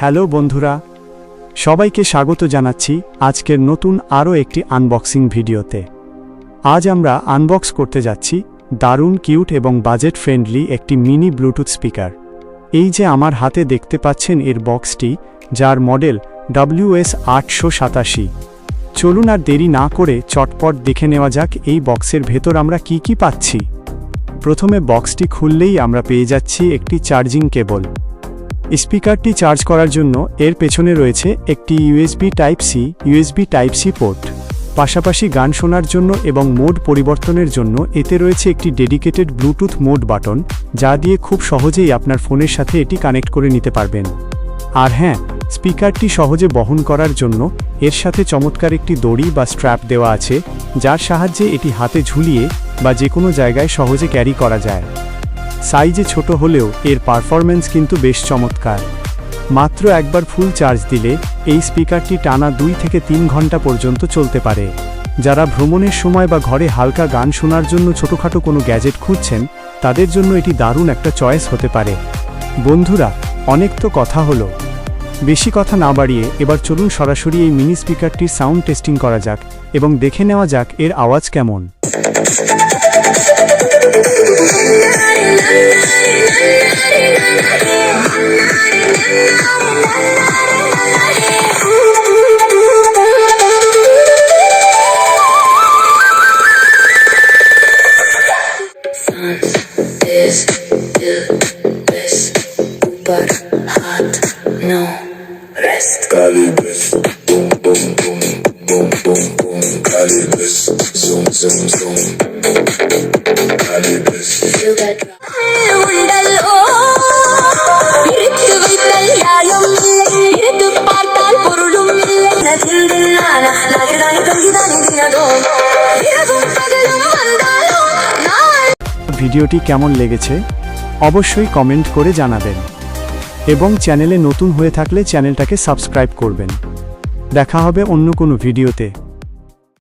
Hello বন্ধুরা, সবাইকে স্বাগত জানাচ্ছি আজকের নতুন আরও একটি আনবক্সিং ভিডিওতে। আজ আমরা আনবক্স করতে যাচ্ছি দারুণ কিউট এবং বাজেট ফ্রেন্ডলি একটি মিনি ব্লুটুথ স্পিকার। এই যে আমার হাতে দেখতে পাচ্ছেন এর বক্সটি, যার মডেল WS887। চলুন আর দেরি না করে চটপট দেখে নেওয়া যাক এই বক্সের ভেতর আমরা কি পাচ্ছি। প্রথমে বক্সটি খুললেই আমরা পেয়ে যাচ্ছি একটি চার্জিং কেবল। স্পিকারটি চার্জ করার জন্য এর পেছনে রয়েছে একটি USB Type-C পোর্ট। পাশাপাশি গান শোনার জন্য এবং মোড পরিবর্তনের জন্য এতে রয়েছে একটি ডেডিকেটেড ব্লুটুথ মোড বাটন, যা দিয়ে খুব সহজেই আপনার ফোনের সাথে এটি কানেক্ট করে নিতে পারবেন। আর হ্যাঁ, স্পিকারটি সহজে বহন করার জন্য এর সাথে চমৎকার একটি দড়ি বা স্ট্র্যাপ দেওয়া আছে, যার সাহায্যে এটি হাতে ঝুলিয়ে বা যে কোনো জায়গায় সহজে ক্যারি করা যায়। সাইজে ছোট হলেও এর পারফরম্যান্স কিন্তু বেশ চমৎকার। মাত্র একবার ফুল চার্জ দিলে এই স্পিকারটি টানা 2 থেকে 3 ঘন্টা পর্যন্ত চলতে পারে। যারা ভ্রমণের সময় বা ঘরে হালকা গান শোনার জন্য ছোটোখাটো কোনো গ্যাজেট খুঁজছেন, তাদের জন্য এটি দারুণ একটা চয়েস হতে পারে। বন্ধুরা, অনেক তো কথা হলো, বেশি কথা না বাড়িয়ে এবার চলুন সরাসরি এই মিনি স্পিকারটির সাউন্ড টেস্টিং করা যাক এবং দেখে নেওয়া যাক এর আওয়াজ কেমন। But hot, no rest. Calibres, boom boom boom, boom boom boom. Calibres, zoom zoom zoom. Calibres. Feel that drop. ভিডিওটি কেমন লেগেছে অবশ্যই কমেন্ট করে জানাবেন এবং চ্যানেলে নতুন হয়ে থাকলে চ্যানেলটাকে সাবস্ক্রাইব করবেন। দেখা হবে অন্য কোনো ভিডিওতে।